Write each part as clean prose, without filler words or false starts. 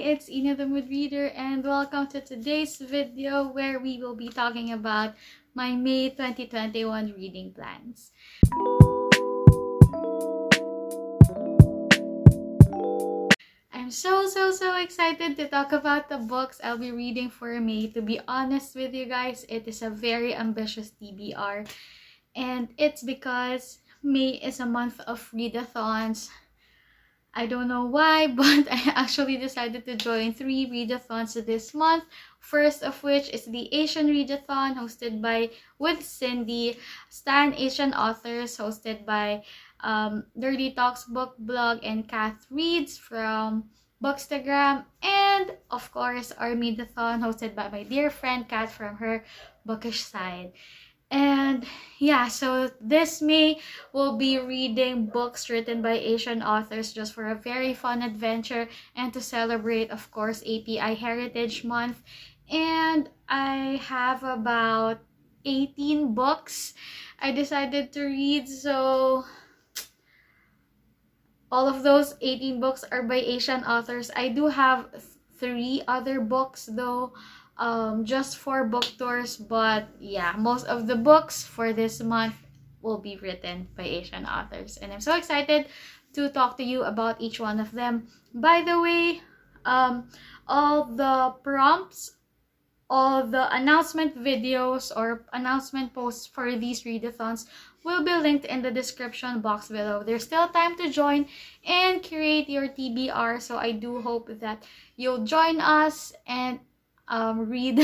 it's Ina the Mood Reader, and welcome to today's video where we will be talking about my May 2021 reading plans. I'm so excited to talk about the books I'll be reading for May. To be honest with you guys, it is a very ambitious TBR, and it's because May is a month of readathons. I don't know why, but I actually decided to join 3 readathons this month. First of which is the Asian Readathon hosted by with Cindy, Stan Asian Authors hosted by Dirty Talks Book Blog and Kath Reads from Bookstagram, and of course Armydathon hosted by my dear friend Kat from her bookish side. And yeah, so this May we'll be reading books written by Asian authors just for a very fun adventure and to celebrate, of course, API Heritage Month. And I have about 18 books I decided to read, so all of those 18 books are by Asian authors. I do have 3 other books though, just for book tours, but yeah, most of the books for this month will be written by Asian authors, and I'm so excited to talk to you about each one of them. By the way, all the prompts, all the announcement videos or announcement posts for these readathons will be linked in the description box below. There's still time to join and create your TBR, so I do hope that you'll join us and read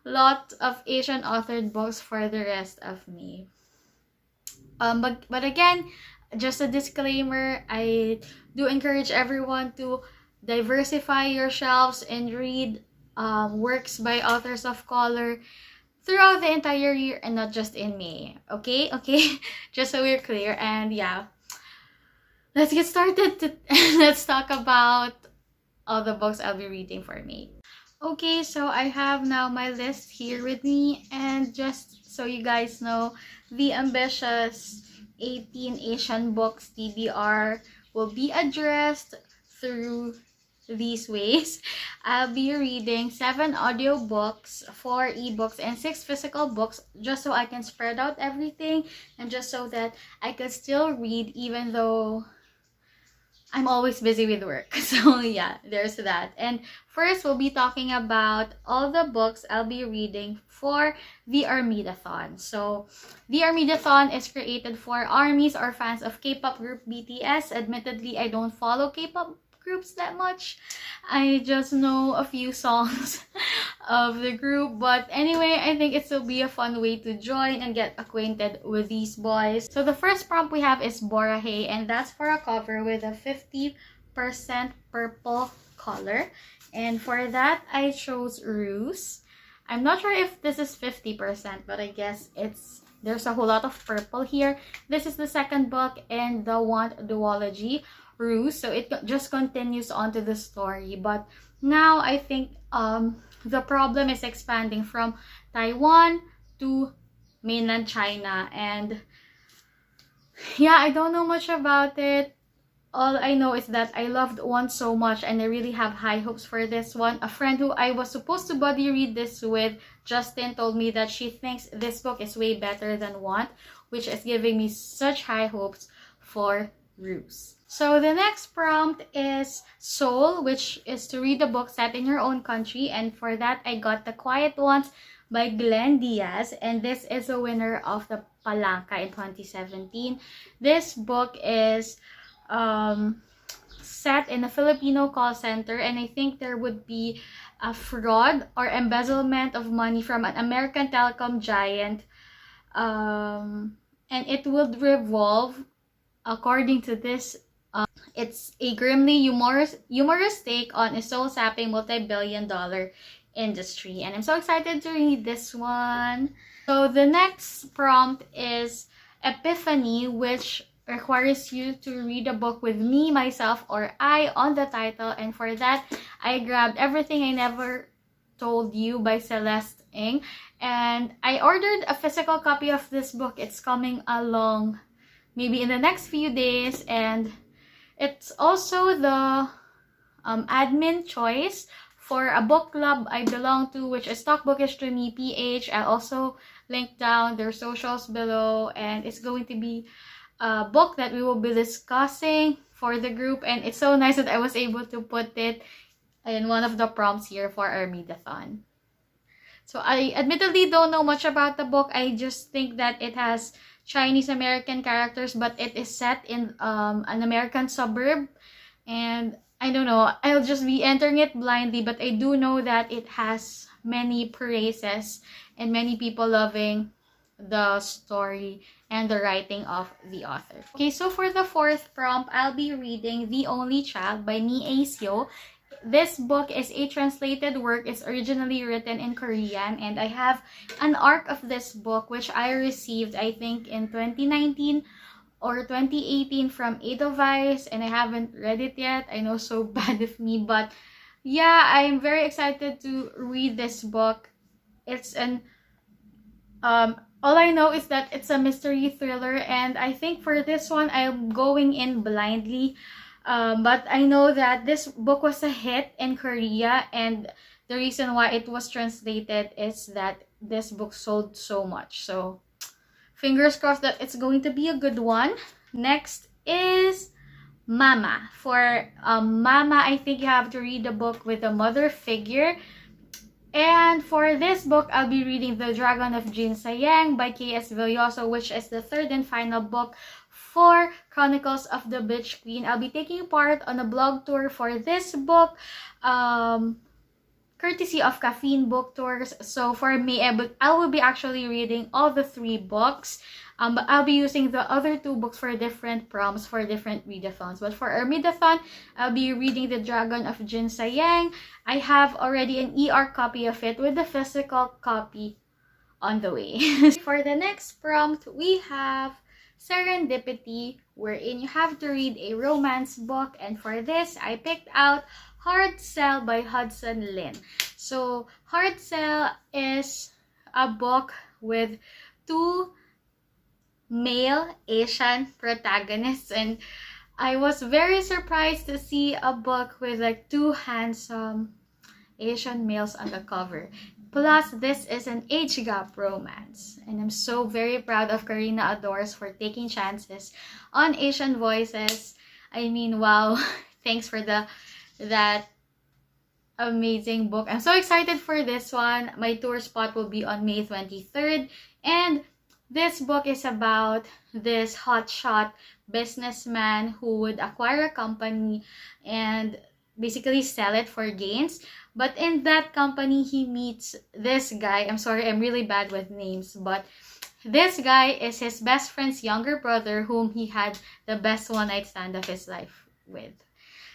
lot of Asian authored books for the rest of May. But again, just a disclaimer, I do encourage everyone to diversify your shelves and read works by authors of color throughout the entire year and not just in May. Okay? Just so we're clear. And yeah, let's get started. Let's talk about all the books I'll be reading for May. Okay, so I have now my list here with me, and just so you guys know, the ambitious 18 Asian books TBR will be addressed through these ways. I'll be reading 7 audiobooks, 4 ebooks, and 6 physical books, just so I can spread out everything and just so that I can still read even though I'm always busy with work. So yeah, there's that. And first, we'll be talking about all the books I'll be reading for the Armydathon. So the Armydathon is created for armies or fans of K-pop group BTS. Admittedly, I don't follow K-pop groups that much. I just know a few songs of the group, but anyway, I think it will be a fun way to join and get acquainted with these boys. So the first prompt we have is Borahae, and that's for a cover with a 50% purple color, and for that I chose Ruse. I'm not sure if this is 50%, but I guess there's a whole lot of purple here. This is the second book in the Want duology, Ruse, so it just continues on to the story, but now I think the problem is expanding from Taiwan to mainland China, and yeah, I don't know much about it. All I know is that I loved One so much and I really have high hopes for this one. A friend who I was supposed to buddy read this with, Justin, told me that she thinks this book is way better than Want, which is giving me such high hopes for Ruse. So the next prompt is Soul, which is to read a book set in your own country, and for that I got The Quiet Ones by Glenn Diaz, and this is a winner of the Palanca in 2017. This book is set in a Filipino call center, and I think there would be a fraud or embezzlement of money from an American telecom giant, and it would revolve, according to this, it's a grimly humorous take on a soul-sapping multi-billion-dollar industry, and I'm so excited to read this one. So the next prompt is Epiphany, which requires you to read a book with me, myself, or I on the title, and for that I grabbed Everything I Never Told You by Celeste, and I ordered a physical copy of this book. It's coming along maybe in the next few days, and it's also the admin choice for a book club I belong to, which is Talk Bookish to Me PH. I'll also link down their socials below, and it's going to be a book that we will be discussing for the group, and it's so nice that I was able to put it in one of the prompts here for Armydathon. So I admittedly don't know much about the book. I just think that it has Chinese American characters, but it is set in an American suburb, and I don't know, I'll just be entering it blindly, but I do know that it has many praises and many people loving the story and the writing of the author. Okay, so for the fourth prompt, I'll be reading The Only Child by Mi Ae Seo. This book is a translated work. It's originally written in Korean, and I have an arc of this book which I received, I think, in 2019 or 2018 from Edelweiss, and I haven't read it yet. I know, so bad of me, but yeah, I'm very excited to read this book. It's an all I know is that it's a mystery thriller, and I think for this one I'm going in blindly. But I know that this book was a hit in Korea, and the reason why it was translated is that this book sold so much. So fingers crossed that it's going to be a good one. Next is Mama. For Mama, I think you have to read the book with a mother figure. And for this book, I'll be reading The Dragon of Jin-Sayeng by K.S. Villoso, which is the third and final book for Chronicles of the Bitch Queen. I'll be taking part on a blog tour for this book, courtesy of Caffeine Book Tours. So for me, I will be actually reading all the 3 books. But I'll be using the other 2 books for different prompts for different readathons. But for Armydathon, I'll be reading The Dragon of Jin-Sayeng. I have already an ER copy of it with the physical copy on the way. For the next prompt, we have Serendipity, wherein you have to read a romance book. And for this, I picked out Hard Sell by Hudson Lin. So Hard Sell is a book with 2 male Asian protagonists, and I was very surprised to see a book with like 2 handsome Asian males on the cover. Plus, this is an age gap romance, and I'm so very proud of Karina Adores for taking chances on Asian voices. I mean, wow, thanks for that amazing book. I'm so excited for this one. My tour spot will be on May 23rd, and this book is about this hotshot businessman who would acquire a company and basically sell it for gains. But in that company, he meets this guy. I'm sorry, I'm really bad with names, but this guy is his best friend's younger brother, whom he had the best one-night stand of his life with.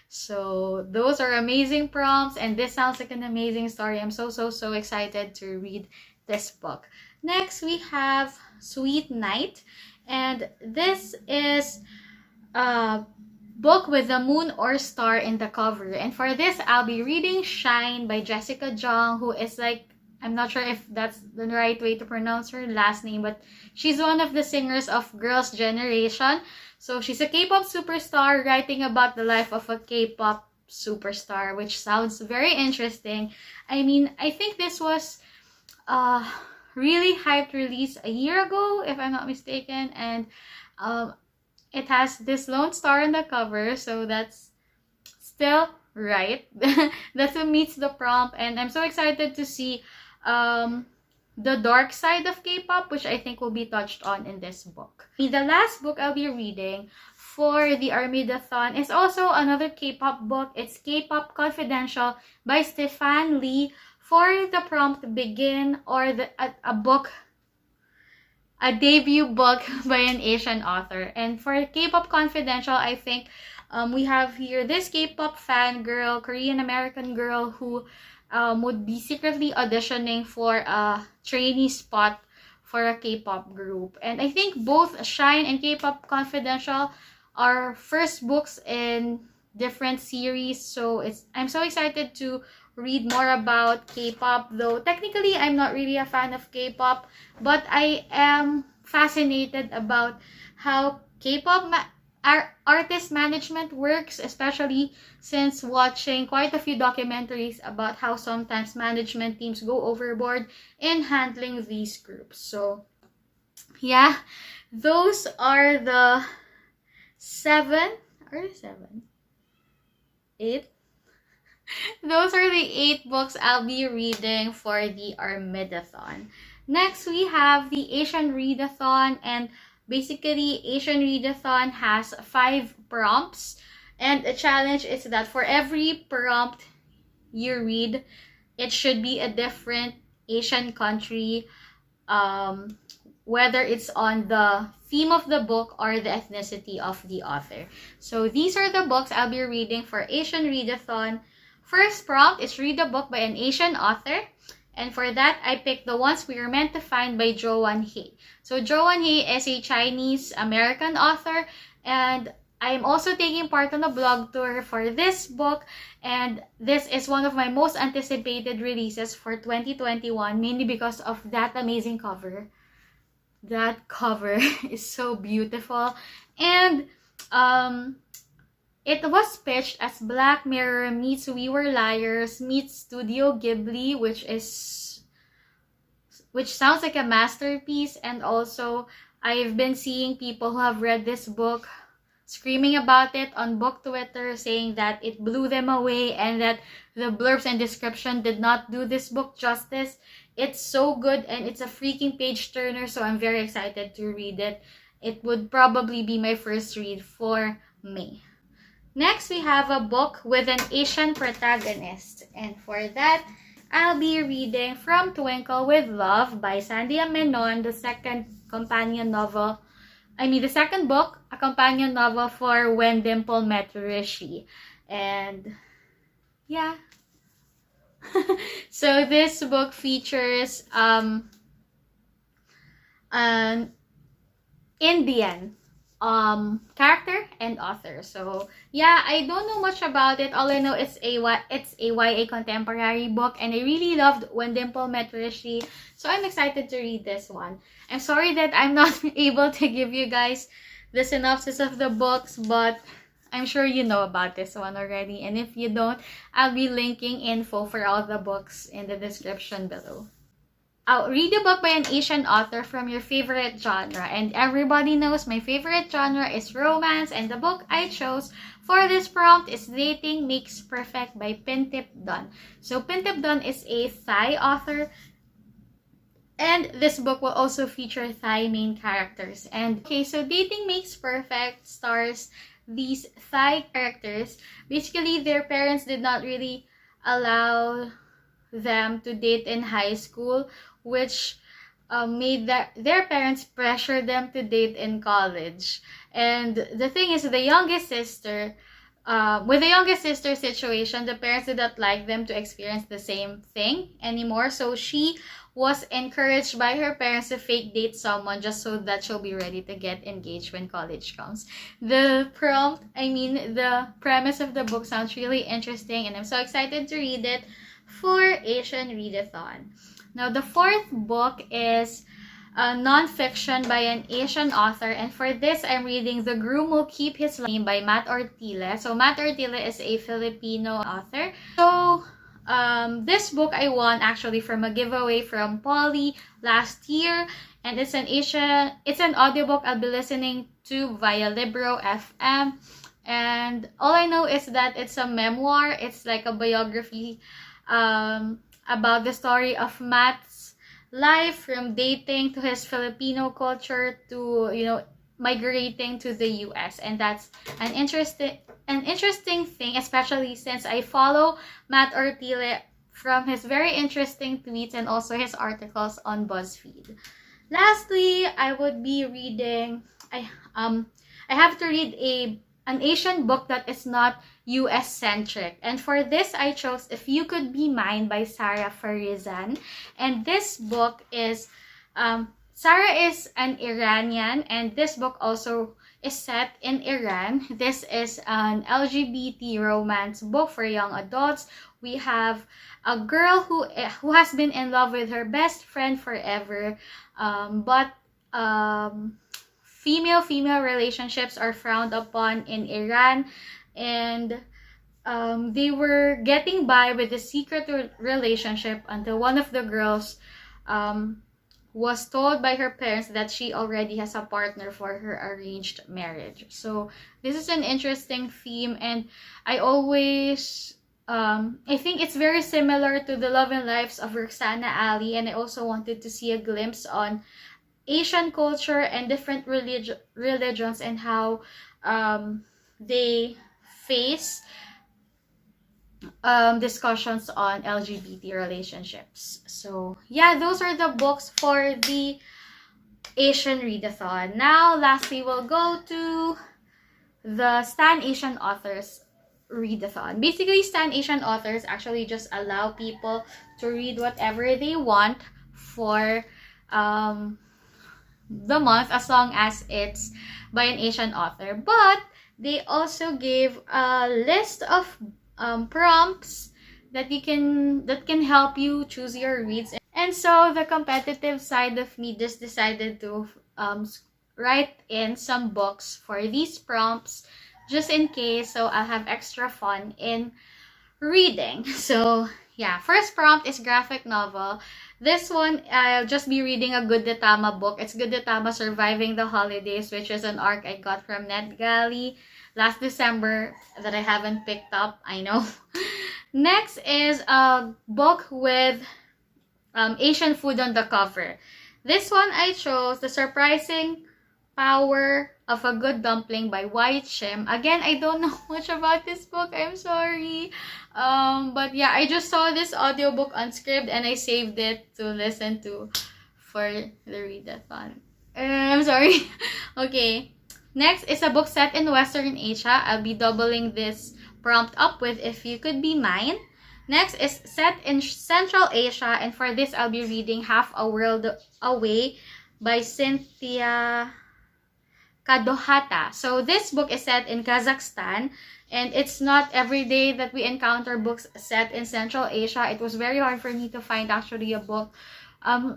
So those are amazing prompts, and this sounds like an amazing story. I'm so excited to read this book. Next, we have Sweet Night, and this is a book with the moon or star in the cover. And for this, I'll be reading Shine by Jessica Jung, who is like, I'm not sure if that's the right way to pronounce her last name, but she's one of the singers of Girls' Generation. So she's a K-pop superstar writing about the life of a K-pop superstar, which sounds very interesting. I mean, I think this was really hyped release a year ago, if I'm not mistaken, and it has this lone star on the cover, so that's still right. That's what meets the prompt, and I'm so excited to see the dark side of K-pop, which I think will be touched on in this book. The last book I'll be reading for the Armydathon is also another K-pop book. It's K-Pop Confidential by Stephan Lee. For the prompt, Begin, or a debut book by an Asian author. And for K-Pop Confidential, I think we have here this K-pop fangirl, Korean-American girl who would be secretly auditioning for a trainee spot for a K-pop group. And I think both Shine and K-Pop Confidential are first books in different series. So I'm so excited to read more about K-pop, though technically I'm not really a fan of K-pop, but I am fascinated about how K-pop artist management works, especially since watching quite a few documentaries about how sometimes management teams go overboard in handling these groups. So yeah, those are the 7 or 7 8 those are the 8 books I'll be reading for the Armydathon. Next, we have the Asian Readathon, and basically, Asian Readathon has 5 prompts, and the challenge is that for every prompt you read, it should be a different Asian country, whether it's on the theme of the book or the ethnicity of the author. So these are the books I'll be reading for Asian Readathon. First prompt is read a book by an Asian author. And for that, I picked The Ones We Are Meant to Find by Joan He. So Joan He is a Chinese-American author, and I'm also taking part on a blog tour for this book, and this is one of my most anticipated releases for 2021, mainly because of that amazing cover. That cover is so beautiful, and it was pitched as Black Mirror meets We Were Liars meets Studio Ghibli, which sounds like a masterpiece. And also, I've been seeing people who have read this book screaming about it on book Twitter, saying that it blew them away and that the blurbs and description did not do this book justice. It's so good and it's a freaking page turner, so I'm very excited to read it. It would probably be my first read for May. Next, we have a book with an Asian protagonist. And for that, I'll be reading From Twinkle with Love by Sandhya Menon, the second book, a companion novel for When Dimple Met Rishi. And yeah. So this book features an Indian character and author. So yeah, I don't know much about it. All I know is it's a YA contemporary book, and I really loved When Dimple Met Rishi, so I'm excited to read this one. I'm sorry that I'm not able to give you guys the synopsis of the books, but I'm sure you know about this one already, and if you don't, I'll be linking info for all the books in the description below. I'll read a book by an Asian author from your favorite genre. And everybody knows my favorite genre is romance. And the book I chose for this prompt is Dating Makes Perfect by Pintip Dunn. So Pintip Dunn is a Thai author. And this book will also feature Thai main characters. And okay, so Dating Makes Perfect stars these Thai characters. Basically, their parents did not really allow them to date in high school, which made their parents pressure them to date in college. And the thing is, with the youngest sister situation, the parents did not like them to experience the same thing anymore. So she was encouraged by her parents to fake date someone just so that she'll be ready to get engaged when college comes. The premise of the book sounds really interesting, and I'm so excited to read it for Asian Readathon. Now, the fourth book is non-fiction by an Asian author, and for this, I'm reading The Groom Will Keep His Name by Matt Ortile. So, Matt Ortile is a Filipino author. So, this book I won actually from a giveaway from Polly last year, and it's an audiobook I'll be listening to via Libro FM. And all I know is that it's a memoir. It's like a biography about the story of Matt's life from dating to his Filipino culture to, migrating to the US. And that's an interesting thing, especially since I follow Matt Ortile from his very interesting tweets and also his articles on BuzzFeed. Lastly, I would be reading I have to read an Asian book that is not US-centric. And for this, I chose If You Could Be Mine by Sara Farizan. And this book is, Sara is an Iranian, and this book also is set in Iran. This is an LGBT romance book for young adults. We have a girl who has been in love with her best friend forever, but female relationships are frowned upon in Iran, and they were getting by with a secret relationship until one of the girls was told by her parents that she already has a partner for her arranged marriage. So this is an interesting theme, and I always I think it's very similar to the love and lives of Roxana Ali, and I also wanted to see a glimpse on Asian culture and different religions and how they face discussions on LGBT relationships. So yeah, those are the books for the Asian Readathon. Now, lastly, we'll go to the Stan Asian Authors Readathon. Basically, Stan Asian Authors actually just allow people to read whatever they want for the month, as long as it's by an Asian author. But they also gave a list of prompts that can help you choose your reads. And so the competitive side of me just decided to write in some books for these prompts just in case, so I'll have extra fun in reading. So yeah, first prompt is graphic novel. This one, I'll just be reading a Good de Tama book. It's Good de Tama Surviving the Holidays, which is an arc I got from NetGalley last December that I haven't picked up, I know. Next is a book with Asian food on the cover. This one I chose, The Surprising Power of a Good Dumpling by Chim. Again, I don't know much about this book. I'm sorry. But yeah, I just saw this audiobook on Scribd and I saved it to listen to for the readathon. I'm sorry. Okay. Next is a book set in Western Asia. I'll be doubling this prompt up with If You Could Be Mine. Next is set in Central Asia, and for this I'll be reading Half a World Away by Cynthia Kadohata. So this book is set in Kazakhstan, and it's not every day that we encounter books set in Central Asia. It was very hard for me to find actually a book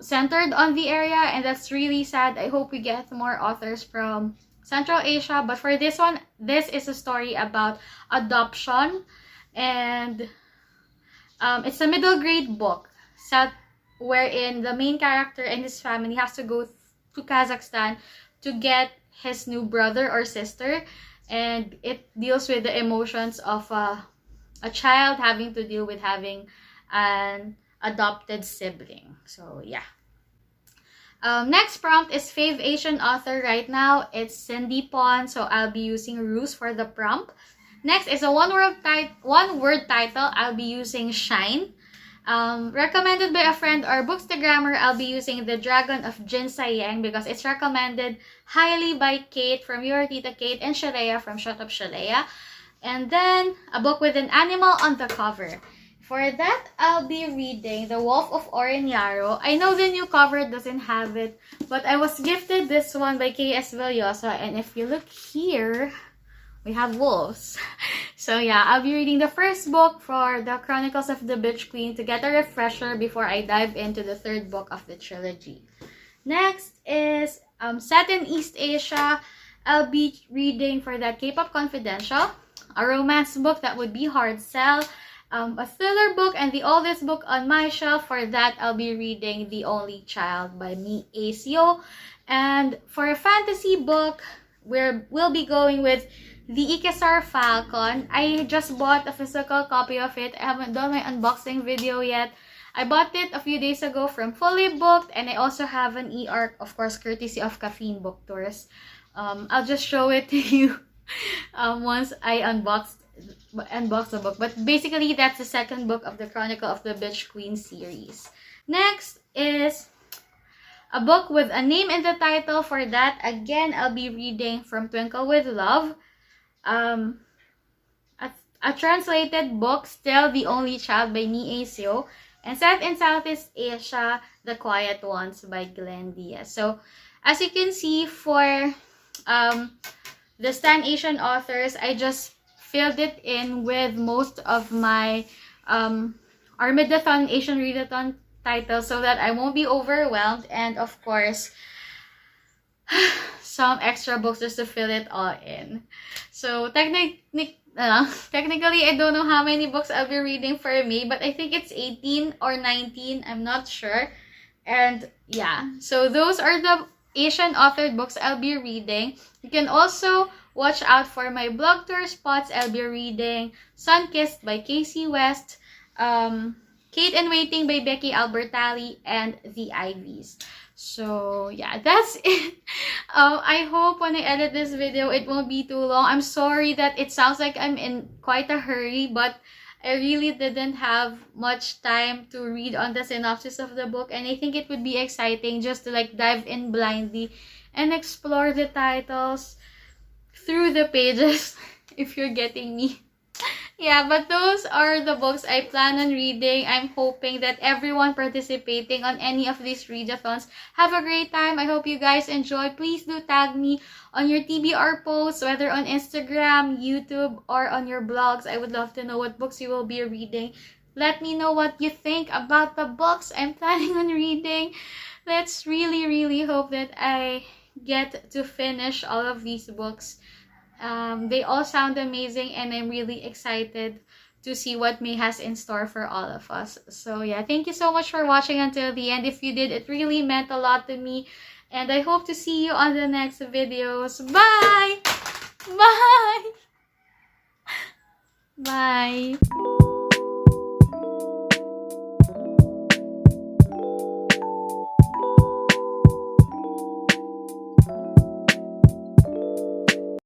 centered on the area, and that's really sad. I hope we get more authors from Central Asia. But for this one, this is a story about adoption, and it's a middle grade book set wherein the main character and his family has to go to Kazakhstan to get his new brother or sister, and it deals with the emotions of a child having to deal with having an adopted sibling. So yeah. Next prompt is Fave Asian Author right now. It's Cindy Pon, so I'll be using Ruse for the prompt. Next is a one-word title. I'll be using Shine. Recommended by a friend or Bookstagrammer, I'll be using The Dragon of Jin-Sayeng because it's recommended highly by Kate from Your Tita Kate and Shalea from Shut Up Shalea. And then a book with an animal on the cover. For that, I'll be reading The Wolf of Oren Yaro. I know the new cover doesn't have it, but I was gifted this one by K.S. Villoso, and if you look here, we have wolves. So yeah, I'll be reading the first book for the Chronicles of the Bitch Queen to get a refresher before I dive into the third book of the trilogy. Next is set in East Asia. I'll be reading for that Kpop Confidential, a romance book that would be hard sell, a thriller book, and the oldest book on my shelf. For that, I'll be reading The Only Child by Mi Ae Seo. And for a fantasy book, we'll be going with the Ikessar Falcon. I just bought a physical copy of it. I haven't done my unboxing video yet. I bought it a few days ago from Fully Booked, and I also have an e-arc, of course, courtesy of Caffeine Book Tours. I'll just show it to you once I unbox the book. But basically, that's the second book of the Chronicle of the Bitch Queen series. Next is a book with a name in the title. For that, again, I'll be reading from Twinkle with Love. A translated book, Still the Only Child by Mi Ae Seo, and set in Southeast Asia, The Quiet Ones by Glenn Diaz. So, as you can see, for the Stan Asian Authors, I just filled it in with most of my Armydathon Asian Readathon titles so that I won't be overwhelmed. And of course, some extra books just to fill it all in. So technically, I don't know how many books I'll be reading for May, but I think it's 18 or 19. I'm not sure. And yeah, so those are the Asian authored books I'll be reading. You can also watch out for my blog tour spots. I'll be reading Sunkissed by Casey West, Kate in Waiting by Becky Albertalli, and The Ivies. So yeah, that's it. I hope when I edit this video, it won't be too long. I'm sorry that it sounds like I'm in quite a hurry, but I really didn't have much time to read on the synopsis of the book, and I think it would be exciting just to like dive in blindly and explore the titles through the pages, if you're getting me. Yeah, but those are the books I plan on reading. I'm hoping that everyone participating on any of these readathons have a great time. I hope you guys enjoy. Please do tag me on your TBR posts, whether on Instagram, YouTube, or on your blogs. I would love to know what books you will be reading. Let me know what you think about the books I'm planning on reading. Let's really, really hope that I get to finish all of these books. They all sound amazing, and I'm really excited to see what May has in store for all of us. So yeah, thank you so much for watching until the end. If you did, it really meant a lot to me, and I hope to see you on the next videos. Bye! Bye! Bye!